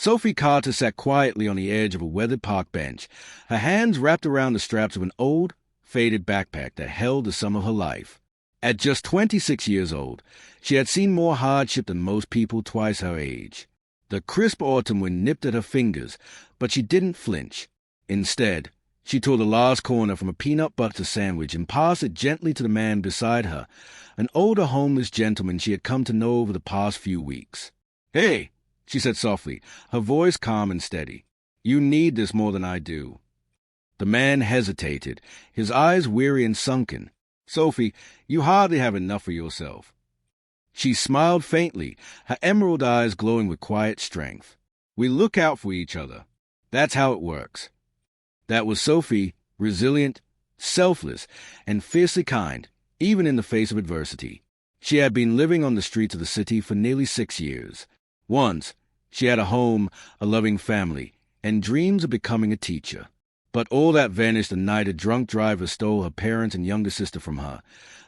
Sophie Carter sat quietly on the edge of a weathered park bench, her hands wrapped around the straps of an old, faded backpack that held the sum of her life. At just 26 years old, she had seen more hardship than most people twice her age. The crisp autumn wind nipped at her fingers, but she didn't flinch. Instead, she tore the last corner from a peanut butter sandwich and passed it gently to the man beside her, an older homeless gentleman she had come to know over the past few weeks. "Hey," she said softly, her voice calm and steady. "You need this more than I do." The man hesitated, his eyes weary and sunken. "Sophie, you hardly have enough for yourself." She smiled faintly, her emerald eyes glowing with quiet strength. "We look out for each other. That's how it works." That was Sophie, resilient, selfless, and fiercely kind, even in the face of adversity. She had been living on the streets of the city for nearly 6 years. Once, she had a home, a loving family, and dreams of becoming a teacher. But all that vanished the night a drunk driver stole her parents and younger sister from her,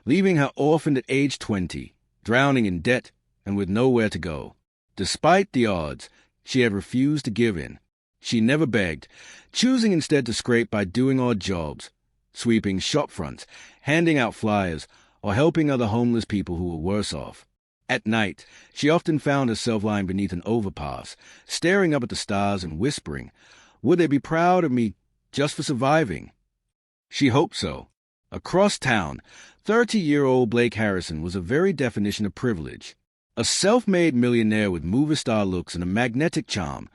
leaving her orphaned at age 20, drowning in debt and with nowhere to go. Despite the odds, she had refused to give in. She never begged, choosing instead to scrape by doing odd jobs, sweeping shop fronts, handing out flyers, or helping other homeless people who were worse off. At night, she often found herself lying beneath an overpass, staring up at the stars and whispering, "Would they be proud of me just for surviving?" She hoped so. Across town, 30-year-old Blake Harrison was a very definition of privilege. A self-made millionaire with movie-star looks and a magnetic charm,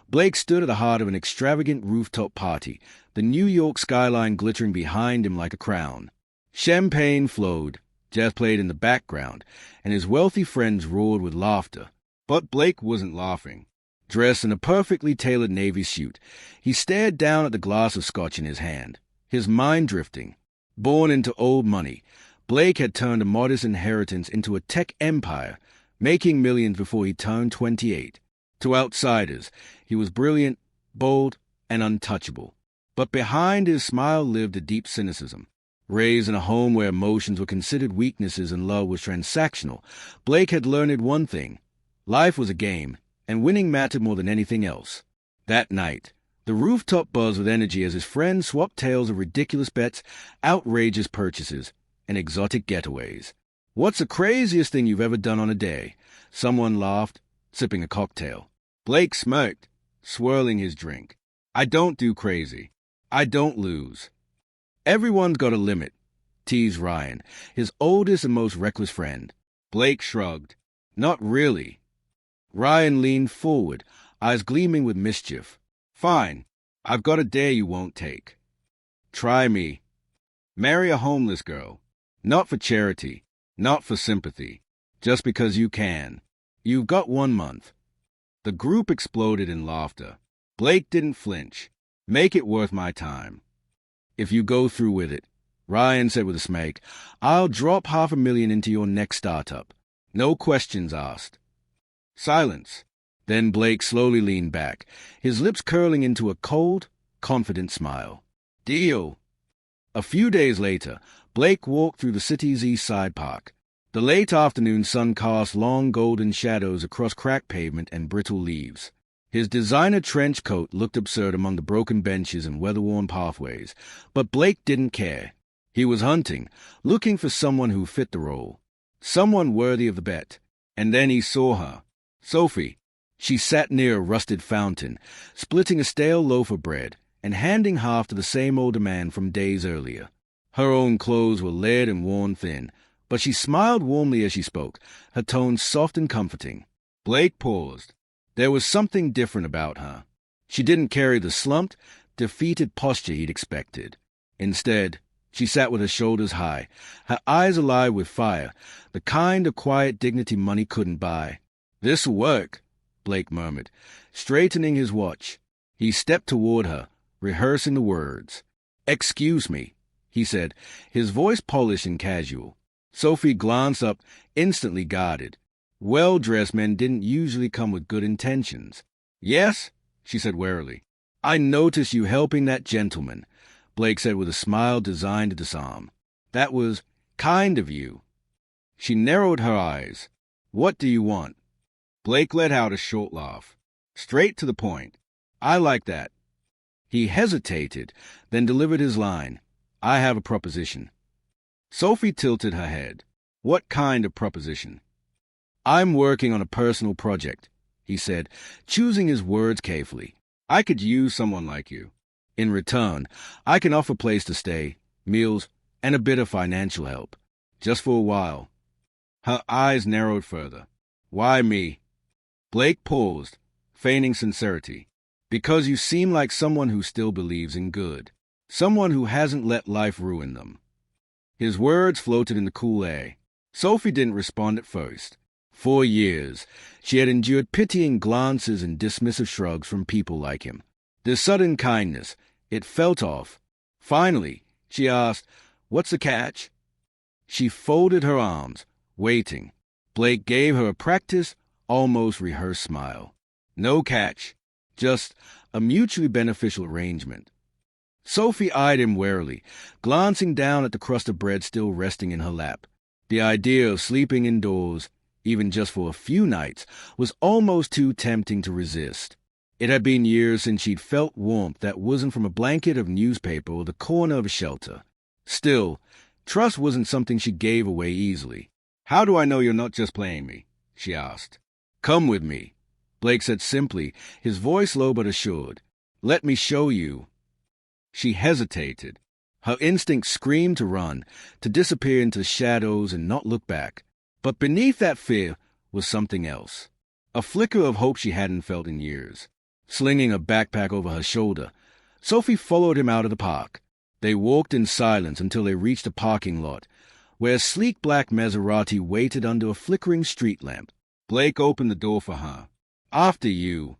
Blake stood at the heart of an extravagant rooftop party, the New York skyline glittering behind him like a crown. Champagne flowed, jazz played in the background, and his wealthy friends roared with laughter. But Blake wasn't laughing. Dressed in a perfectly tailored navy suit, he stared down at the glass of scotch in his hand, his mind drifting. Born into old money, Blake had turned a modest inheritance into a tech empire, making millions before he turned 28. To outsiders, he was brilliant, bold, and untouchable. But behind his smile lived a deep cynicism. Raised in a home where emotions were considered weaknesses and love was transactional, Blake had learned one thing. Life was a game, and winning mattered more than anything else. That night, the rooftop buzzed with energy as his friends swapped tales of ridiculous bets, outrageous purchases, and exotic getaways. "What's the craziest thing you've ever done on a day?" Someone laughed, sipping a cocktail. Blake smirked, swirling his drink. "I don't do crazy. I don't lose." "Everyone's got a limit," teased Ryan, his oldest and most reckless friend. Blake shrugged. "Not really." Ryan leaned forward, eyes gleaming with mischief. "Fine. I've got a dare you won't take." "Try me. Marry a homeless girl. Not for charity, not for sympathy, just because you can. You've got 1 month." The group exploded in laughter. Blake didn't flinch. "Make it worth my time." "If you go through with it," Ryan said with a smirk, "I'll drop $500,000 into your next startup. No questions asked." Silence. Then Blake slowly leaned back, his lips curling into a cold, confident smile. "Deal." A few days later, Blake walked through the city's East Side Park. The late afternoon sun cast long golden shadows across cracked pavement and brittle leaves. His designer trench coat looked absurd among the broken benches and weather-worn pathways, but Blake didn't care. He was hunting, looking for someone who fit the role, someone worthy of the bet. And then he saw her. Sophie. She sat near a rusted fountain, splitting a stale loaf of bread and handing half to the same older man from days earlier. Her own clothes were layered and worn thin, but she smiled warmly as she spoke, her tone soft and comforting. Blake paused. There was something different about her. She didn't carry the slumped, defeated posture he'd expected. Instead, she sat with her shoulders high, her eyes alive with fire, the kind of quiet dignity money couldn't buy. "This'll work," Blake murmured, straightening his watch. He stepped toward her, rehearsing the words. "Excuse me," he said, his voice polished and casual. Sophie glanced up, instantly guarded. Well-dressed men didn't usually come with good intentions. "Yes?" she said warily. "I noticed you helping that gentleman," Blake said with a smile designed to disarm. "That was kind of you." She narrowed her eyes. "What do you want?" Blake let out a short laugh. Straight to the point. I like that. He hesitated, then delivered his line. I have a proposition. Sophie tilted her head. What kind of proposition? I'm working on a personal project, he said, choosing his words carefully. I could use someone like you. In return, I can offer a place to stay, meals, and a bit of financial help. Just for a while. Her eyes narrowed further. Why me? Blake paused, feigning sincerity. Because you seem like someone who still believes in good. Someone who hasn't let life ruin them. His words floated in the cool air. Sophie didn't respond at first. For years, she had endured pitying glances and dismissive shrugs from people like him. This sudden kindness, it felt off. Finally, she asked, "What's the catch?" She folded her arms, waiting. Blake gave her a practiced, almost rehearsed smile. No catch, just a mutually beneficial arrangement. Sophie eyed him warily, glancing down at the crust of bread still resting in her lap. The idea of sleeping indoors, even just for a few nights, was almost too tempting to resist. It had been years since she'd felt warmth that wasn't from a blanket of newspaper or the corner of a shelter. Still, trust wasn't something she gave away easily. "How do I know you're not just playing me?" she asked. "Come with me," Blake said simply, his voice low but assured. "Let me show you." She hesitated. Her instinct screamed to run, to disappear into the shadows and not look back. But beneath that fear was something else. A flicker of hope she hadn't felt in years. Slinging a backpack over her shoulder, Sophie followed him out of the park. They walked in silence until they reached a parking lot, where a sleek black Maserati waited under a flickering street lamp. Blake opened the door for her. "After you."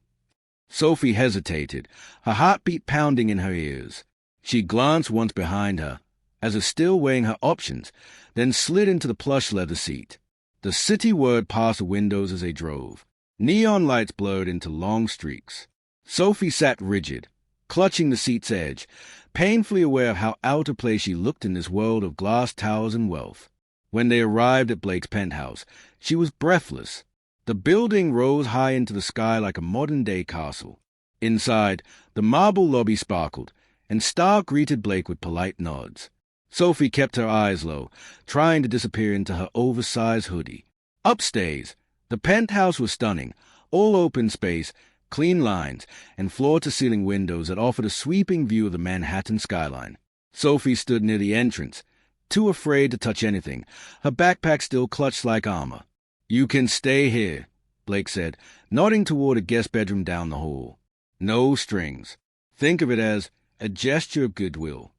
Sophie hesitated, her heartbeat pounding in her ears. She glanced once behind her, as if still weighing her options, then slid into the plush leather seat. The city whirred past the windows as they drove. Neon lights blurred into long streaks. Sophie sat rigid, clutching the seat's edge, painfully aware of how out of place she looked in this world of glass towers and wealth. When they arrived at Blake's penthouse, she was breathless. The building rose high into the sky like a modern-day castle. Inside, the marble lobby sparkled, and Stark greeted Blake with polite nods. Sophie kept her eyes low, trying to disappear into her oversized hoodie. Upstairs, the penthouse was stunning, all open space, clean lines, and floor-to-ceiling windows that offered a sweeping view of the Manhattan skyline. Sophie stood near the entrance, too afraid to touch anything, her backpack still clutched like armor. "You can stay here," Blake said, nodding toward a guest bedroom down the hall. "No strings. Think of it as a gesture of goodwill."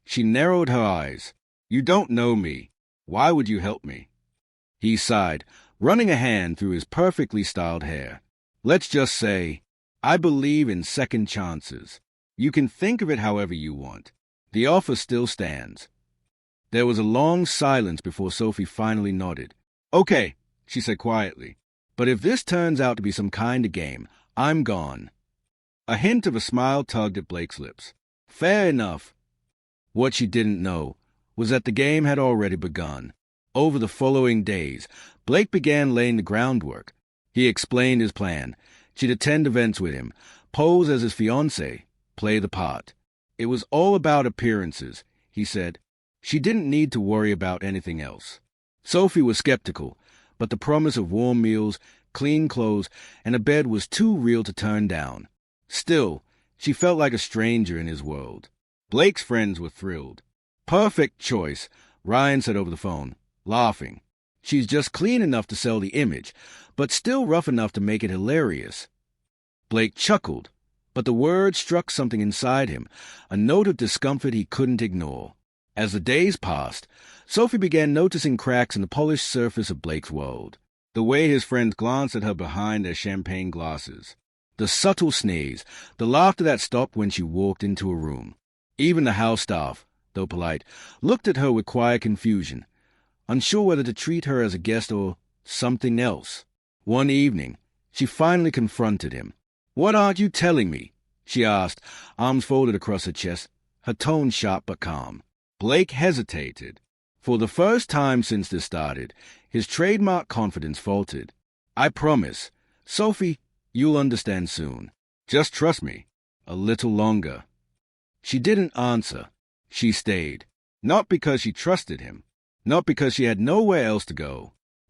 She narrowed her eyes. "You don't know me. Why would you help me?" He sighed, running a hand through his perfectly styled hair. "Let's just say, I believe in second chances. You can think of it however you want. The offer still stands." There was a long silence before Sophie finally nodded. "Okay," she said quietly. "But if this turns out to be some kind of game, I'm gone." A hint of a smile tugged at Blake's lips. "Fair enough." What she didn't know was that the game had already begun. Over the following days, Blake began laying the groundwork. He explained his plan. She'd attend events with him, pose as his fiancée, play the part. It was all about appearances, he said. She didn't need to worry about anything else. Sophie was skeptical, but the promise of warm meals, clean clothes, and a bed was too real to turn down. Still, she felt like a stranger in his world. Blake's friends were thrilled. "Perfect choice," Ryan said over the phone, laughing. "She's just clean enough to sell the image, but still rough enough to make it hilarious." Blake chuckled, but the word struck something inside him, a note of discomfort he couldn't ignore. As the days passed, Sophie began noticing cracks in the polished surface of Blake's world. The way his friends glanced at her behind their champagne glasses. The subtle sneers, the laughter that stopped when she walked into a room. Even the house staff, though polite, looked at her with quiet confusion, unsure whether to treat her as a guest or something else. One evening, she finally confronted him. "What aren't you telling me?" she asked, arms folded across her chest, her tone sharp but calm. Blake hesitated. For the first time since this started, his trademark confidence faltered. "I promise. Sophie, You'll understand soon. Just trust me. A little longer." She didn't answer. She stayed. Not because she trusted him, not because she had nowhere else to go,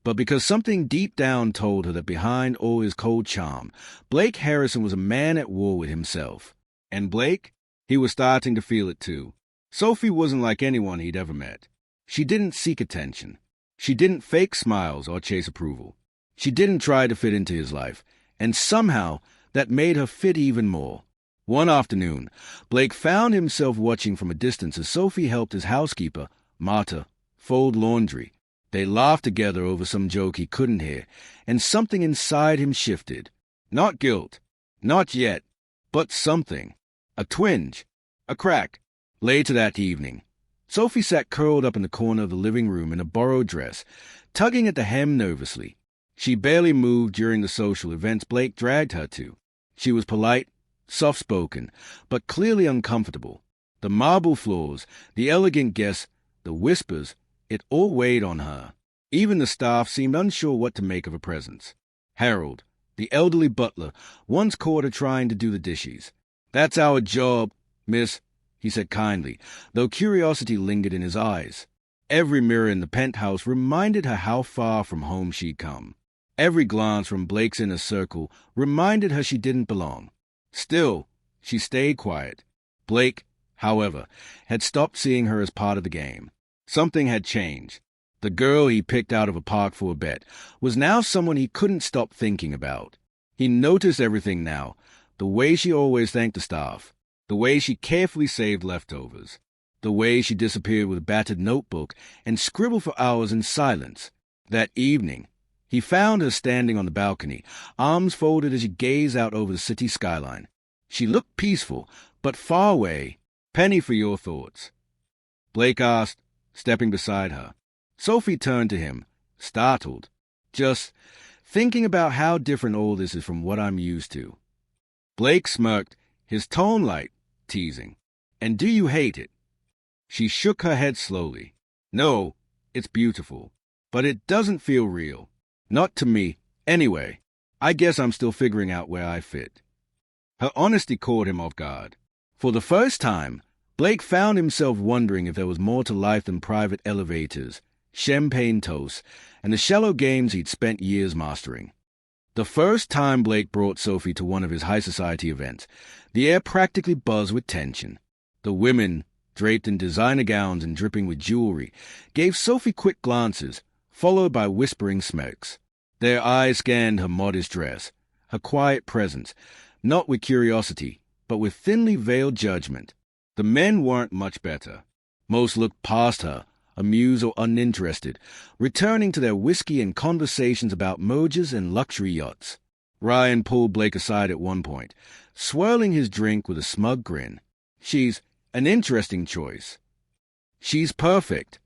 but because something deep down told her that behind all his cold charm, Blake Harrison was a man at war with himself. And Blake? He was starting to feel it too. Sophie wasn't like anyone he'd ever met. She didn't seek attention. She didn't fake smiles or chase approval. She didn't try to fit into his life, and somehow that made her fit even more. One afternoon, Blake found himself watching from a distance as Sophie helped his housekeeper, Marta, fold laundry. They laughed together over some joke he couldn't hear, and something inside him shifted. Not guilt, not yet, but something. A twinge, a crack. Later that evening, Sophie sat curled up in the corner of the living room in a borrowed dress, tugging at the hem nervously. She barely moved during the social events Blake dragged her to. She was polite, soft-spoken, but clearly uncomfortable. The marble floors, the elegant guests, the whispers, it all weighed on her. Even the staff seemed unsure what to make of her presence. Harold, the elderly butler, once caught her trying to do the dishes. "That's our job, miss," he said kindly, though curiosity lingered in his eyes. Every mirror in the penthouse reminded her how far from home she'd come. Every glance from Blake's inner circle reminded her she didn't belong. Still, she stayed quiet. Blake, however, had stopped seeing her as part of the game. Something had changed. The girl he picked out of a park for a bet was now someone he couldn't stop thinking about. He noticed everything now, the way she always thanked the staff, the way she carefully saved leftovers, the way she disappeared with a battered notebook and scribbled for hours in silence. That evening, he found her standing on the balcony, arms folded as she gazed out over the city skyline. She looked peaceful, but far away. "Penny for your thoughts?" Blake asked, stepping beside her. Sophie turned to him, startled. "Just thinking about how different all this is from what I'm used to." Blake smirked, his tone light, teasing. "And do you hate it?" She shook her head slowly. "No, it's beautiful, but it doesn't feel real. Not to me. Anyway, I guess I'm still figuring out where I fit." Her honesty caught him off guard. For the first time, Blake found himself wondering if there was more to life than private elevators, champagne toasts, and the shallow games he'd spent years mastering. The first time Blake brought Sophie to one of his high society events, the air practically buzzed with tension. The women, draped in designer gowns and dripping with jewelry, gave Sophie quick glances, followed by whispering smirks. Their eyes scanned her modest dress, her quiet presence, not with curiosity, but with thinly veiled judgment. The men weren't much better. Most looked past her, amused or uninterested, returning to their whiskey and conversations about mergers and luxury yachts. Ryan pulled Blake aside at one point, swirling his drink with a smug grin. "She's an interesting choice." "She's perfect,"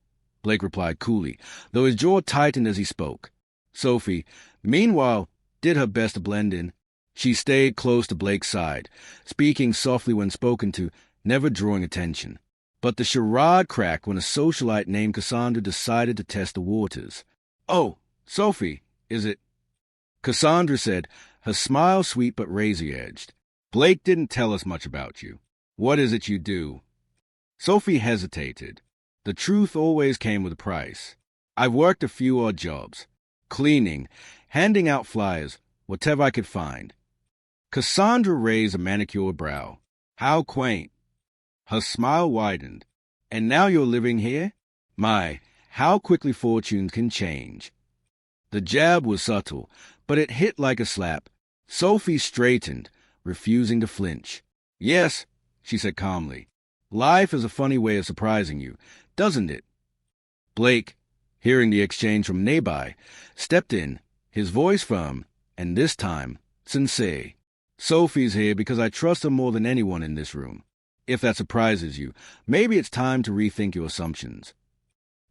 Blake replied coolly, though his jaw tightened as he spoke. Sophie, meanwhile, did her best to blend in. She stayed close to Blake's side, speaking softly when spoken to, never drawing attention. But the charade cracked when a socialite named Cassandra decided to test the waters. "Oh, Sophie, is it?" Cassandra said, her smile sweet but razor-edged. "Blake didn't tell us much about you. What is it you do?" Sophie hesitated. The truth always came with a price. "I've worked a few odd jobs. Cleaning, handing out flyers, whatever I could find." Cassandra raised a manicured brow. "How quaint." Her smile widened. "And now you're living here? My, how quickly fortunes can change." The jab was subtle, but it hit like a slap. Sophie straightened, refusing to flinch. "Yes," she said calmly. "Life is a funny way of surprising you, doesn't it?" Blake, hearing the exchange from nearby, stepped in, his voice firm, and this time, sincere. "Sophie's here because I trust her more than anyone in this room. If that surprises you, maybe it's time to rethink your assumptions."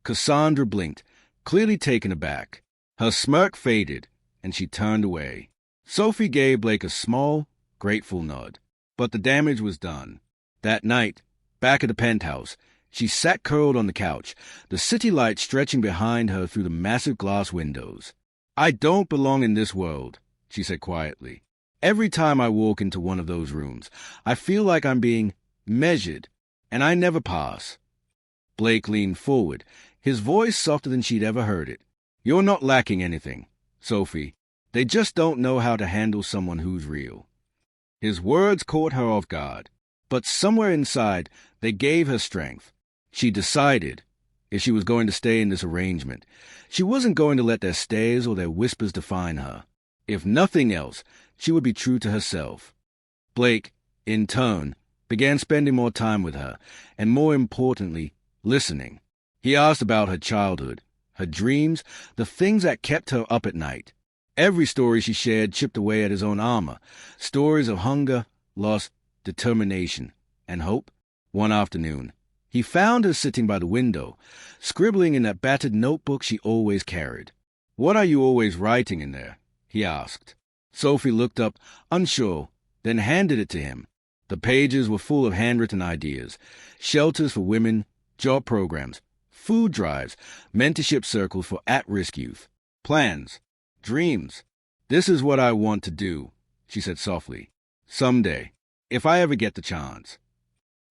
Cassandra blinked, clearly taken aback. Her smirk faded, and she turned away. Sophie gave Blake a small, grateful nod. But the damage was done. That night, back at the penthouse, she sat curled on the couch, the city light stretching behind her through the massive glass windows. "I don't belong in this world," she said quietly. Every time I walk into one of those rooms, I feel like I'm being measured, and I never pass. Blake leaned forward, his voice softer than she'd ever heard it. You're not lacking anything, Sophie. They just don't know how to handle someone who's real. His words caught her off guard, but somewhere inside, they gave her strength. She decided, if she was going to stay in this arrangement, she wasn't going to let their stares or their whispers define her. If nothing else, she would be true to herself. Blake, in turn, began spending more time with her, and more importantly, listening. He asked about her childhood, her dreams, the things that kept her up at night. Every story she shared chipped away at his own armor, stories of hunger, loss, determination, and hope. One afternoon, he found her sitting by the window, scribbling in that battered notebook she always carried. What are you always writing in there? He asked. Sophie looked up, unsure, then handed it to him. The pages were full of handwritten ideas, shelters for women, job programs, food drives, mentorship circles for at-risk youth, plans, dreams. This is what I want to do, she said softly. Someday, if I ever get the chance.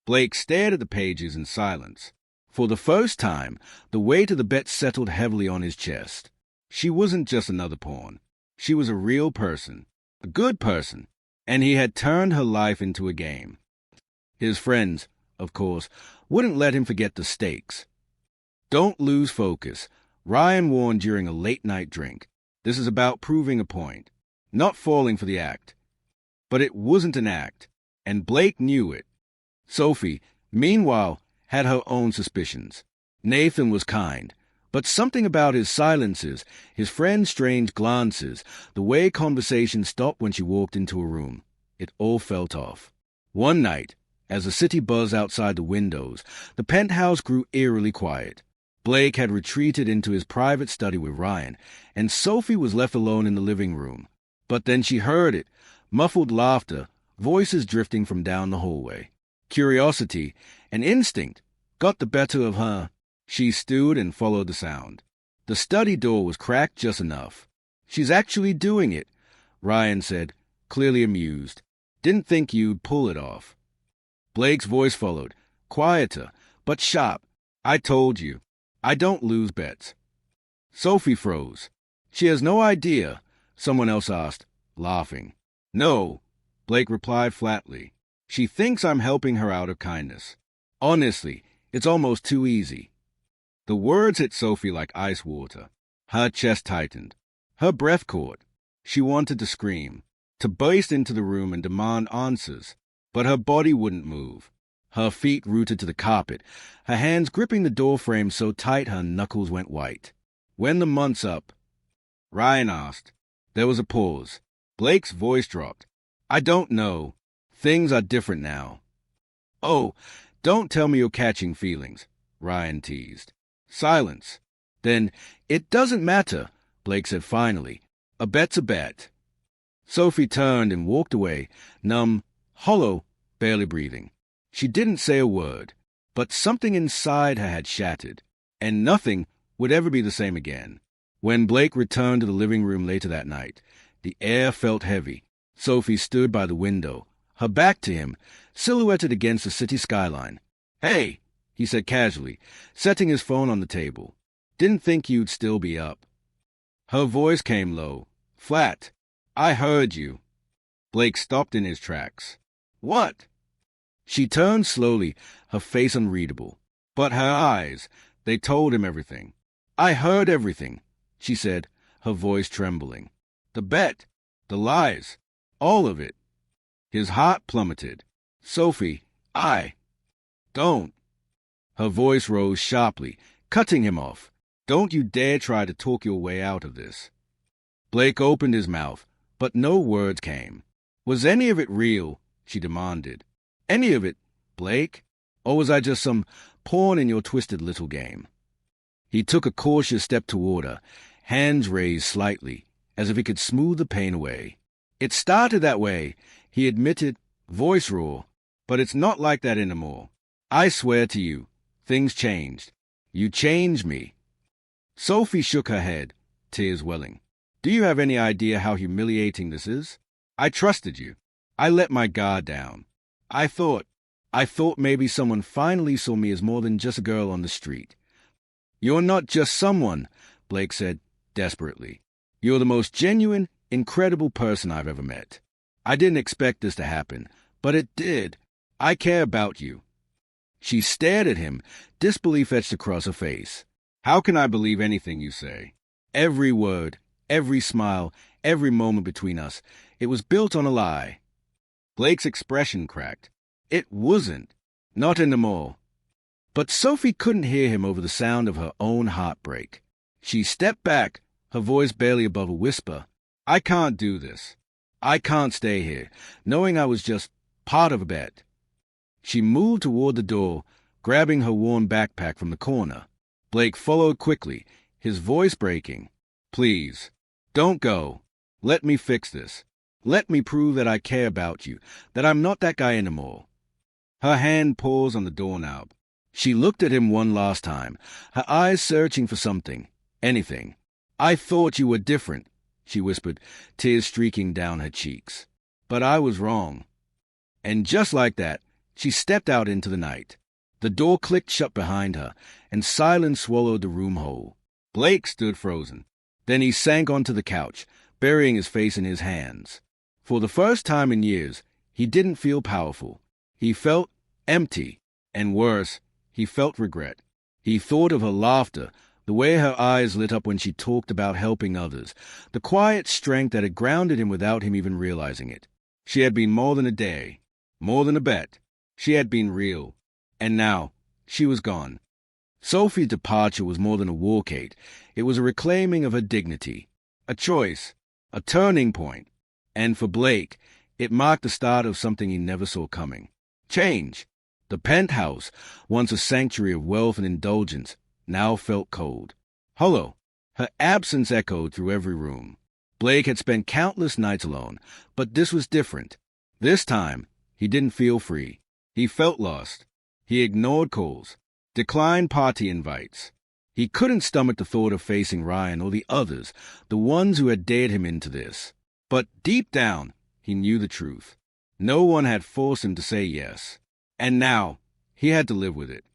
Blake stared at the pages in silence. For the first time, the weight of the bet settled heavily on his chest. She wasn't just another pawn. She was a real person, a good person, and he had turned her life into a game. His friends, of course, wouldn't let him forget the stakes. Don't lose focus, Ryan warned during a late-night drink. This is about proving a point, not falling for the act. But it wasn't an act, and Blake knew it. Sophie, meanwhile, had her own suspicions. Nathan was kind, but something about his silences, his friend's strange glances, the way conversation stopped when she walked into a room, it all felt off. One night, as the city buzzed outside the windows, the penthouse grew eerily quiet. Blake had retreated into his private study with Ryan, and Sophie was left alone in the living room. But then she heard it, muffled laughter, voices drifting from down the hallway. Curiosity, an instinct, got the better of her. She stood and followed the sound. The study door was cracked just enough. She's actually doing it, Ryan said, clearly amused. Didn't think you'd pull it off. Blake's voice followed, quieter, but sharp. I told you. I don't lose bets. Sophie froze. She has no idea, someone else asked, laughing. No, Blake replied flatly. She thinks I'm helping her out of kindness. Honestly, it's almost too easy. The words hit Sophie like ice water. Her chest tightened. Her breath caught. She wanted to scream, to burst into the room and demand answers, but her body wouldn't move. Her feet rooted to the carpet, her hands gripping the doorframe so tight her knuckles went white. When the month's up? Ryan asked. There was a pause. Blake's voice dropped. I don't know. Things are different now. Oh, don't tell me you're catching feelings, Ryan teased. Silence. Then, it doesn't matter, Blake said finally. A bet's a bet. Sophie turned and walked away, numb, hollow, barely breathing. She didn't say a word, but something inside her had shattered, and nothing would ever be the same again. When Blake returned to the living room later that night, the air felt heavy. Sophie stood by the window, her back to him, silhouetted against the city skyline. Hey, he said casually, setting his phone on the table. Didn't think you'd still be up. Her voice came low, flat. I heard you. Blake stopped in his tracks. What? She turned slowly, her face unreadable. But her eyes, they told him everything. I heard everything, she said, her voice trembling. The bet, the lies, all of it. His heart plummeted. Sophie, don't. Her voice rose sharply, cutting him off. Don't you dare try to talk your way out of this. Blake opened his mouth, but no words came. Was any of it real? She demanded. Any of it, Blake? Or was I just some pawn in your twisted little game? He took a cautious step toward her, hands raised slightly, as if he could smooth the pain away. It started that way, he admitted, voice raw, but it's not like that anymore. I swear to you, things changed. You changed me. Sophie shook her head, tears welling. Do you have any idea how humiliating this is? I trusted you. I let my guard down. I thought, I thought maybe someone finally saw me as more than just a girl on the street. You're not just someone, Blake said desperately. You're the most genuine, incredible person I've ever met. I didn't expect this to happen, but it did. I care about you. She stared at him, disbelief etched across her face. How can I believe anything you say? Every word, every smile, every moment between us, it was built on a lie. Blake's expression cracked. It wasn't. Not anymore. But Sophie couldn't hear him over the sound of her own heartbreak. She stepped back, her voice barely above a whisper. I can't do this. I can't stay here, knowing I was just part of a bet. She moved toward the door, grabbing her worn backpack from the corner. Blake followed quickly, his voice breaking. Please, don't go. Let me fix this. Let me prove that I care about you, that I'm not that guy anymore. Her hand paused on the doorknob. She looked at him one last time, her eyes searching for something, anything. I thought you were different, she whispered, tears streaking down her cheeks. But I was wrong. And just like that, she stepped out into the night. The door clicked shut behind her, and silence swallowed the room whole. Blake stood frozen. Then he sank onto the couch, burying his face in his hands. For the first time in years, he didn't feel powerful. He felt empty, and worse, he felt regret. He thought of her laughter, the way her eyes lit up when she talked about helping others, the quiet strength that had grounded him without him even realizing it. She had been more than a day, more than a bet. She had been real. And now, she was gone. Sophie's departure was more than a walkout. It was a reclaiming of her dignity, a choice, a turning point. And for Blake, it marked the start of something he never saw coming. Change. The penthouse, once a sanctuary of wealth and indulgence, now felt cold. Hollow. Her absence echoed through every room. Blake had spent countless nights alone, but this was different. This time, he didn't feel free. He felt lost. He ignored calls, declined party invites. He couldn't stomach the thought of facing Ryan or the others, the ones who had dared him into this. But deep down, he knew the truth. No one had forced him to say yes. And now, he had to live with it.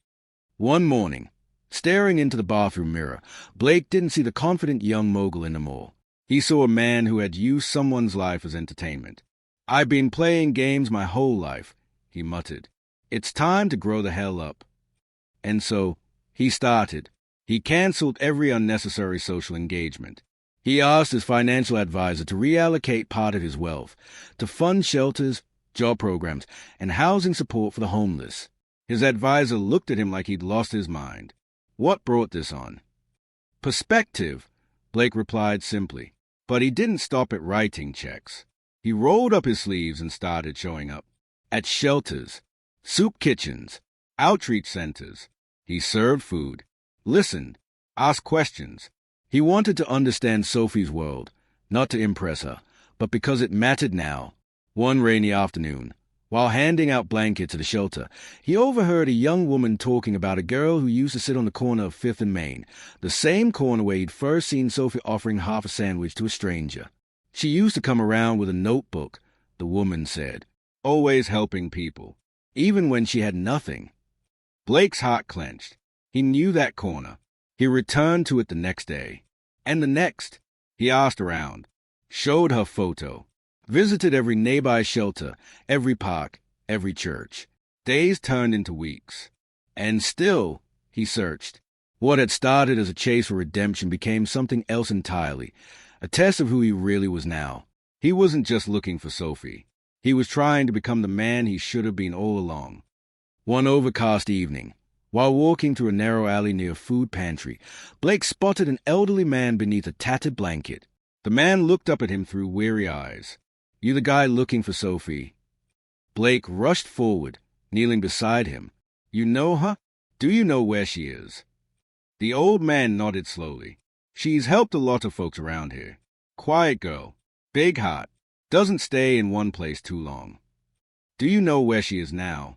One morning, staring into the bathroom mirror, Blake didn't see the confident young mogul anymore. He saw a man who had used someone's life as entertainment. I've been playing games my whole life, he muttered. It's time to grow the hell up. And so, he started. He canceled every unnecessary social engagement. He asked his financial advisor to reallocate part of his wealth, to fund shelters, job programs, and housing support for the homeless. His advisor looked at him like he'd lost his mind. What brought this on? Perspective, Blake replied simply. But he didn't stop at writing checks. He rolled up his sleeves and started showing up. At shelters, soup kitchens, outreach centers. He served food, listened, asked questions. He wanted to understand Sophie's world, not to impress her, but because it mattered now. One rainy afternoon, while handing out blankets at a shelter, he overheard a young woman talking about a girl who used to sit on the corner of 5th and Main, the same corner where he'd first seen Sophie offering half a sandwich to a stranger. She used to come around with a notebook, the woman said, always helping people, even when she had nothing. Blake's heart clenched. He knew that corner. He returned to it the next day. And the next. He asked around, showed her photo, visited every nearby shelter, every park, every church. Days turned into weeks. And still, he searched. What had started as a chase for redemption became something else entirely, a test of who he really was now. He wasn't just looking for Sophie. He was trying to become the man he should have been all along. One overcast evening, while walking through a narrow alley near a food pantry, Blake spotted an elderly man beneath a tattered blanket. The man looked up at him through weary eyes. You the guy looking for Sophie? Blake rushed forward, kneeling beside him. You know her? Do you know where she is? The old man nodded slowly. She's helped a lot of folks around here. Quiet girl, big heart, doesn't stay in one place too long. Do you know where she is now?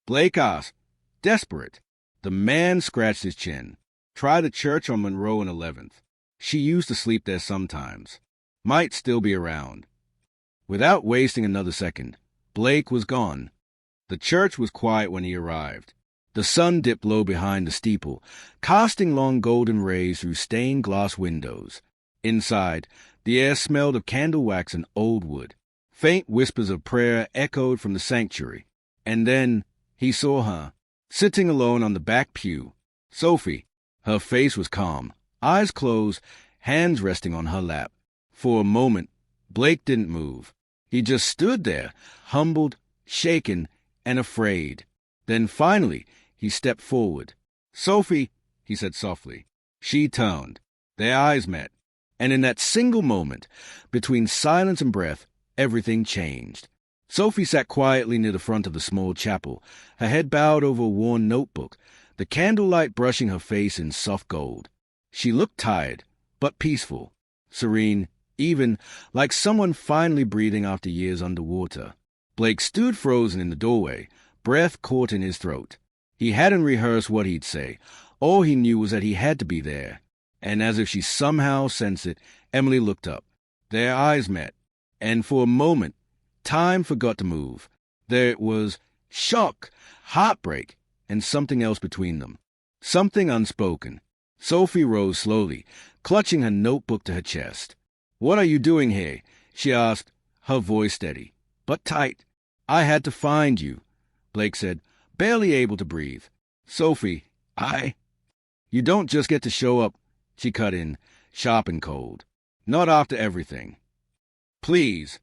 Blake asked, desperate. The man scratched his chin. Try the church on Monroe and 11th. She used to sleep there sometimes. Might still be around. Without wasting another second, Blake was gone. The church was quiet when he arrived. The sun dipped low behind the steeple, casting long golden rays through stained glass windows. Inside, the air smelled of candle wax and old wood. Faint whispers of prayer echoed from the sanctuary. And then he saw her, sitting alone on the back pew. Sophie. Her face was calm, eyes closed, hands resting on her lap. For a moment, Blake didn't move. He just stood there, humbled, shaken, and afraid. Then finally, he stepped forward. "Sophie," he said softly. She turned. Their eyes met. And in that single moment, between silence and breath, everything changed. Sophie sat quietly near the front of the small chapel, her head bowed over a worn notebook, the candlelight brushing her face in soft gold. She looked tired, but peaceful, serene, even like someone finally breathing after years underwater. Blake stood frozen in the doorway, breath caught in his throat. He hadn't rehearsed what he'd say. All he knew was that he had to be there. And as if she somehow sensed it, Emily looked up. Their eyes met, and for a moment, time forgot to move. There was shock, heartbreak, and something else between them. Something unspoken. Sophie rose slowly, clutching her notebook to her chest. "What are you doing here?" she asked, her voice steady, but tight. "I had to find you," Blake said, barely able to breathe. "Sophie, You don't just get to show up," she cut in, sharp and cold. "Not after everything." "Please."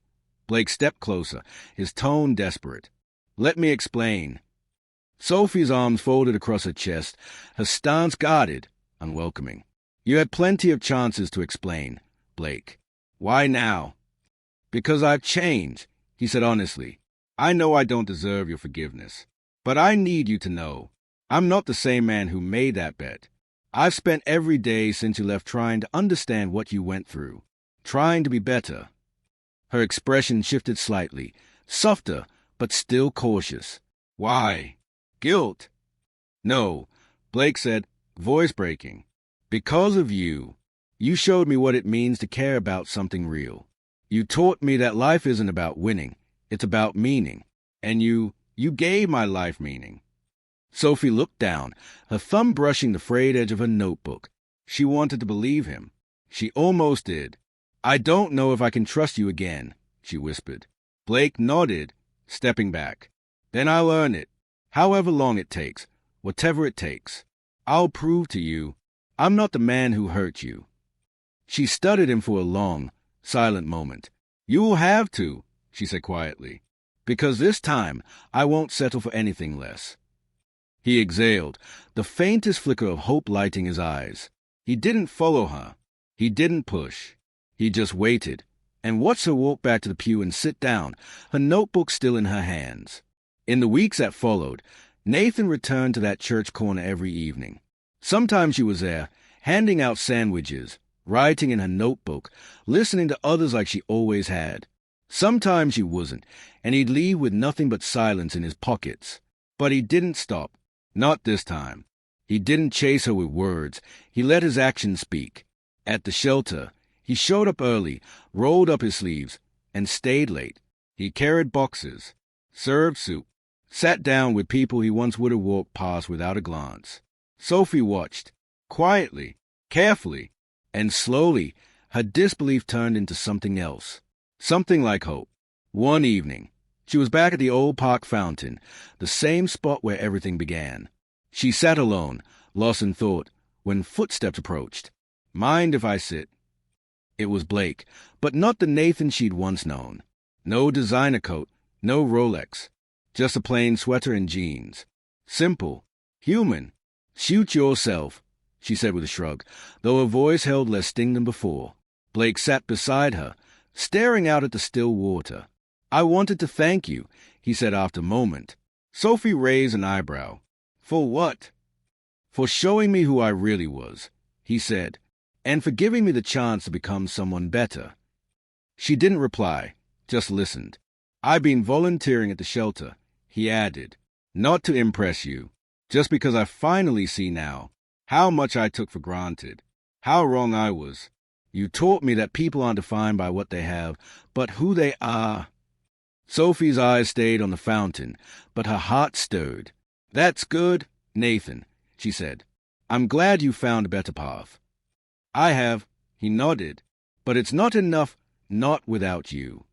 Blake stepped closer, his tone desperate. "Let me explain." Sophie's arms folded across her chest, her stance guarded, unwelcoming. "You had plenty of chances to explain, Blake. Why now?" "Because I've changed," he said honestly. "I know I don't deserve your forgiveness, but I need you to know I'm not the same man who made that bet. I've spent every day since you left trying to understand what you went through, trying to be better." Her expression shifted slightly, softer, but still cautious. "Why? Guilt?" "No," Blake said, voice breaking. "Because of you. You showed me what it means to care about something real. You taught me that life isn't about winning, it's about meaning. And you gave my life meaning." Sophie looked down, her thumb brushing the frayed edge of her notebook. She wanted to believe him. She almost did. "I don't know if I can trust you again," she whispered. Blake nodded, stepping back. "Then I'll earn it. However long it takes, whatever it takes. I'll prove to you I'm not the man who hurt you." She studied him for a long, silent moment. "You'll have to," she said quietly, "because this time I won't settle for anything less." He exhaled, the faintest flicker of hope lighting his eyes. He didn't follow her. He didn't push. He just waited, and watched her walk back to the pew and sit down, her notebook still in her hands. In the weeks that followed, Nathan returned to that church corner every evening. Sometimes she was there, handing out sandwiches, writing in her notebook, listening to others like she always had. Sometimes she wasn't, and he'd leave with nothing but silence in his pockets. But he didn't stop. Not this time. He didn't chase her with words. He let his actions speak. At the shelter, he showed up early, rolled up his sleeves, and stayed late. He carried boxes, served soup, sat down with people he once would have walked past without a glance. Sophie watched, quietly, carefully, and slowly her disbelief turned into something else, something like hope. One evening, she was back at the old park fountain, the same spot where everything began. She sat alone, lost in thought, when footsteps approached. "Mind if I sit?" It was Blake, but not the Nathan she'd once known. No designer coat, no Rolex, just a plain sweater and jeans. Simple, human. "Shoot yourself," she said with a shrug, though her voice held less sting than before. Blake sat beside her, staring out at the still water. "I wanted to thank you," he said after a moment. Sophie raised an eyebrow. "For what?" "For showing me who I really was," he said, "and for giving me the chance to become someone better." She didn't reply, just listened. "I've been volunteering at the shelter," he added, "not to impress you, just because I finally see now how much I took for granted, how wrong I was. You taught me that people aren't defined by what they have, but who they are. Sophie's eyes stayed on the fountain, but her heart stirred. That's good, Nathan, she said. I'm glad you found a better path. I have, he nodded, but it's not enough, not without you.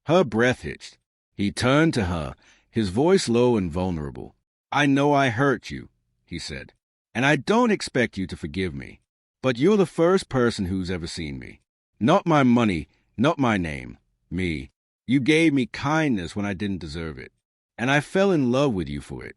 Her breath hitched. He turned to her, his voice low and vulnerable. I know I hurt you, he said, and I don't expect you to forgive me. But you're the first person who's ever seen me. Not my money, not my name, me. You gave me kindness when I didn't deserve it, and I fell in love with you for it.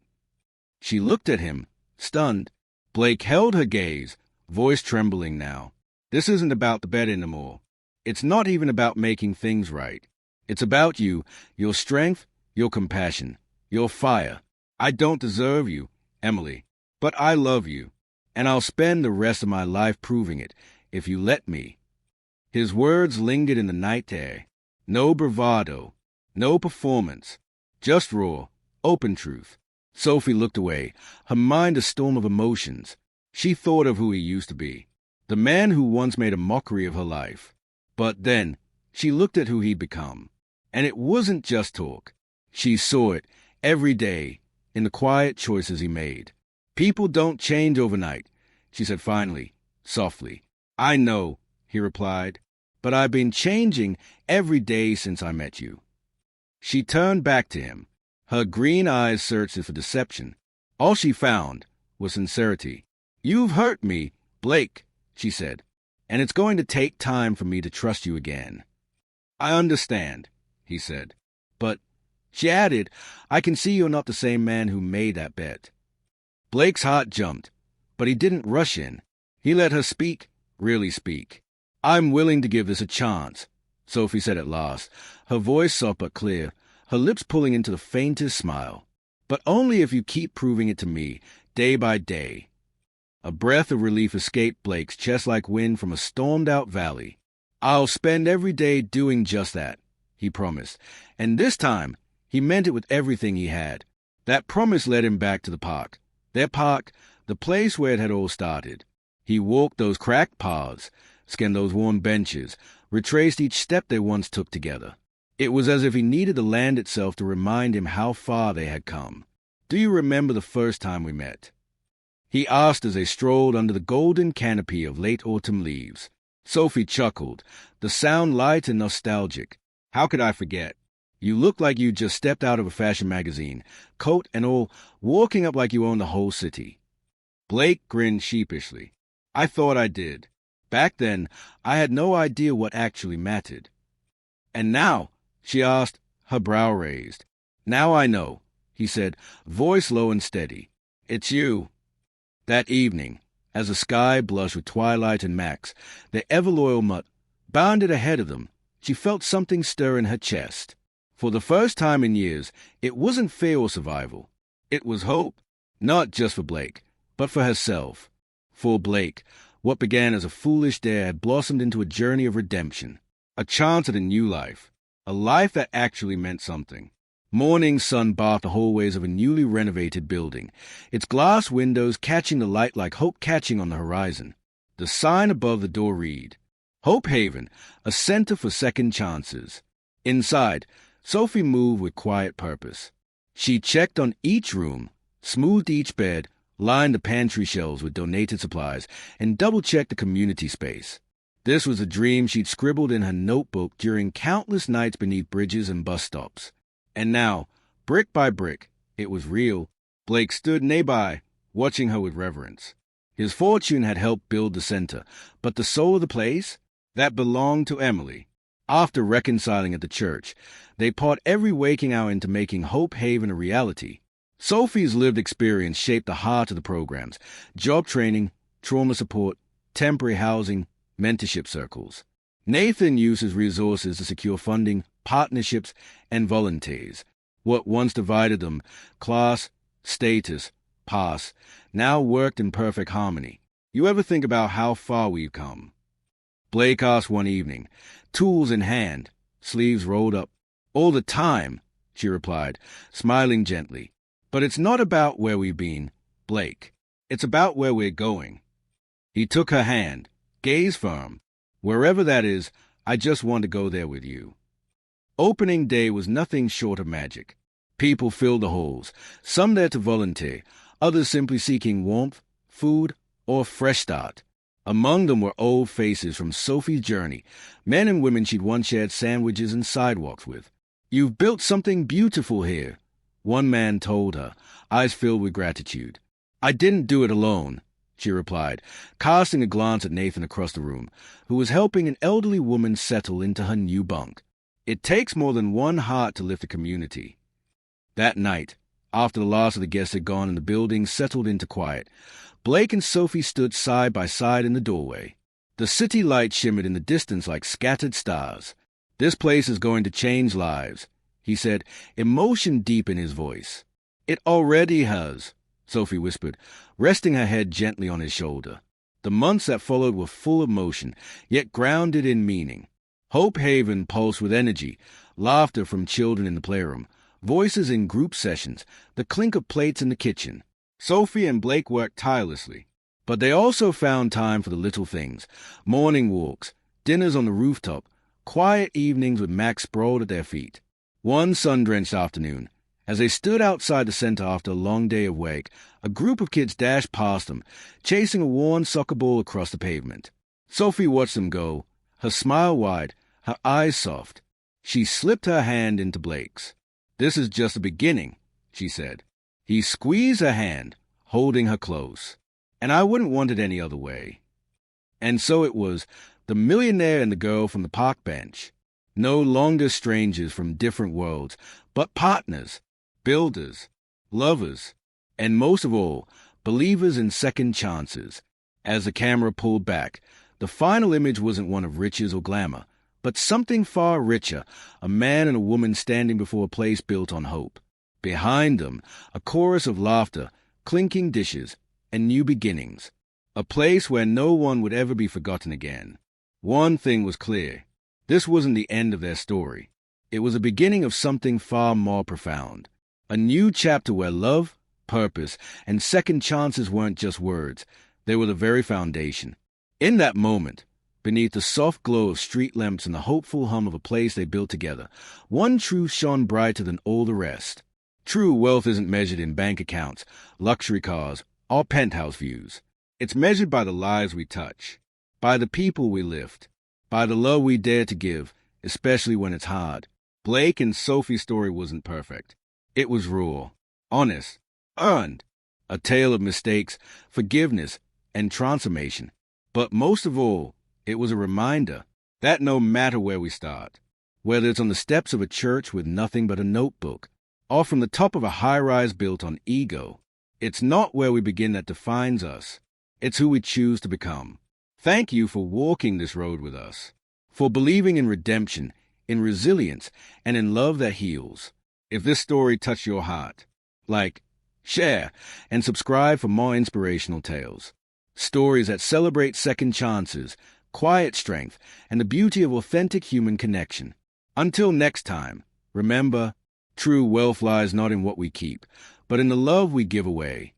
She looked at him, stunned. Blake held her gaze, voice trembling now. This isn't about the bed anymore. It's not even about making things right. It's about you, your strength, your compassion, your fire. I don't deserve you, Emily, but I love you, and I'll spend the rest of my life proving it, if you let me. His words lingered in the night air. No bravado, no performance, just raw, open truth. Sophie looked away, her mind a storm of emotions. She thought of who he used to be, the man who once made a mockery of her life. But then, she looked at who he'd become. And it wasn't just talk. She saw it, every day, in the quiet choices he made. People don't change overnight, she said finally, softly. I know, he replied, but I've been changing every day since I met you. She turned back to him. Her green eyes searched for deception. All she found was sincerity. You've hurt me, Blake, she said, and it's going to take time for me to trust you again. I understand, he said, but, she added, I can see you're not the same man who made that bet. Blake's heart jumped, but he didn't rush in. He let her speak, really speak. I'm willing to give this a chance, Sophie said at last, her voice soft but clear, her lips pulling into the faintest smile. But only if you keep proving it to me, day by day. A breath of relief escaped Blake's chest like wind from a stormed-out valley. I'll spend every day doing just that, he promised, and this time he meant it with everything he had. That promise led him back to the park. Their park, the place where it had all started. He walked those cracked paths, scanned those worn benches, retraced each step they once took together. It was as if he needed the land itself to remind him how far they had come. Do you remember the first time we met? He asked as they strolled under the golden canopy of late autumn leaves. Sophie chuckled, the sound light and nostalgic. How could I forget? You looked like you just stepped out of a fashion magazine, coat and all, walking up like you owned the whole city. Blake grinned sheepishly. I thought I did. Back then, I had no idea what actually mattered. And now, she asked, her brow raised. Now I know, he said, voice low and steady. It's you. That evening, as the sky blushed with twilight and Max, the ever-loyal mutt, bounded ahead of them, she felt something stir in her chest. For the first time in years, it wasn't fear or survival. It was hope, not just for Blake, but for herself. For Blake, what began as a foolish dare had blossomed into a journey of redemption, a chance at a new life, a life that actually meant something. Morning sun bathed the hallways of a newly renovated building, its glass windows catching the light like hope catching on the horizon. The sign above the door read, Hope Haven, a center for second chances. Inside, Sophie moved with quiet purpose. She checked on each room, smoothed each bed, lined the pantry shelves with donated supplies, and double-checked the community space. This was a dream she'd scribbled in her notebook during countless nights beneath bridges and bus stops. And now, brick by brick, it was real. Blake stood nearby, watching her with reverence. His fortune had helped build the center, but the soul of the place, that belonged to Emily. After reconciling at the church, they poured every waking hour into making Hope Haven a reality. Sophie's lived experience shaped the heart of the programs: job training, trauma support, temporary housing, mentorship circles. Nathan used his resources to secure funding, partnerships, and volunteers. What once divided them, class, status, past, now worked in perfect harmony. You ever think about how far we've come? Blake asked one evening, tools in hand, sleeves rolled up. All the time, she replied, smiling gently. But it's not about where we've been, Blake. It's about where we're going. He took her hand, gaze firm. Wherever that is, I just want to go there with you. Opening day was nothing short of magic. People filled the halls, some there to volunteer, others simply seeking warmth, food, or a fresh start. Among them were old faces from Sophie's journey, men and women she'd once shared sandwiches and sidewalks with. "You've built something beautiful here," one man told her, eyes filled with gratitude. "I didn't do it alone," she replied, casting a glance at Nathan across the room, who was helping an elderly woman settle into her new bunk. "It takes more than one heart to lift a community." That night, after the last of the guests had gone and the building settled into quiet, Blake and Sophie stood side by side in the doorway. The city lights shimmered in the distance like scattered stars. "This place is going to change lives," he said, emotion deep in his voice. "It already has," Sophie whispered, resting her head gently on his shoulder. The months that followed were full of motion, yet grounded in meaning. Hope Haven pulsed with energy, laughter from children in the playroom, voices in group sessions, the clink of plates in the kitchen. Sophie and Blake worked tirelessly, but they also found time for the little things: morning walks, dinners on the rooftop, quiet evenings with Max sprawled at their feet. One sun-drenched afternoon, as they stood outside the center after a long day of work, a group of kids dashed past them, chasing a worn soccer ball across the pavement. Sophie watched them go, her smile wide, her eyes soft. She slipped her hand into Blake's. "This is just the beginning," she said. He squeezed her hand, holding her close. "And I wouldn't want it any other way." And so it was, the millionaire and the girl from the park bench. No longer strangers from different worlds, but partners, builders, lovers, and most of all, believers in second chances. As the camera pulled back, the final image wasn't one of riches or glamour, but something far richer, a man and a woman standing before a place built on hope. Behind them, a chorus of laughter, clinking dishes, and new beginnings. A place where no one would ever be forgotten again. One thing was clear. This wasn't the end of their story. It was the beginning of something far more profound. A new chapter where love, purpose, and second chances weren't just words. They were the very foundation. In that moment, beneath the soft glow of street lamps and the hopeful hum of a place they built together, one truth shone brighter than all the rest. True wealth isn't measured in bank accounts, luxury cars, or penthouse views. It's measured by the lives we touch, by the people we lift, by the love we dare to give, especially when it's hard. Blake and Sophie's story wasn't perfect. It was raw, honest, earned, a tale of mistakes, forgiveness, and transformation. But most of all, it was a reminder that no matter where we start, whether it's on the steps of a church with nothing but a notebook, or from the top of a high-rise built on ego, it's not where we begin that defines us. It's who we choose to become. Thank you for walking this road with us, for believing in redemption, in resilience, and in love that heals. If this story touched your heart, like, share, and subscribe for more inspirational tales. Stories that celebrate second chances, quiet strength, and the beauty of authentic human connection. Until next time, remember, true wealth lies not in what we keep, but in the love we give away.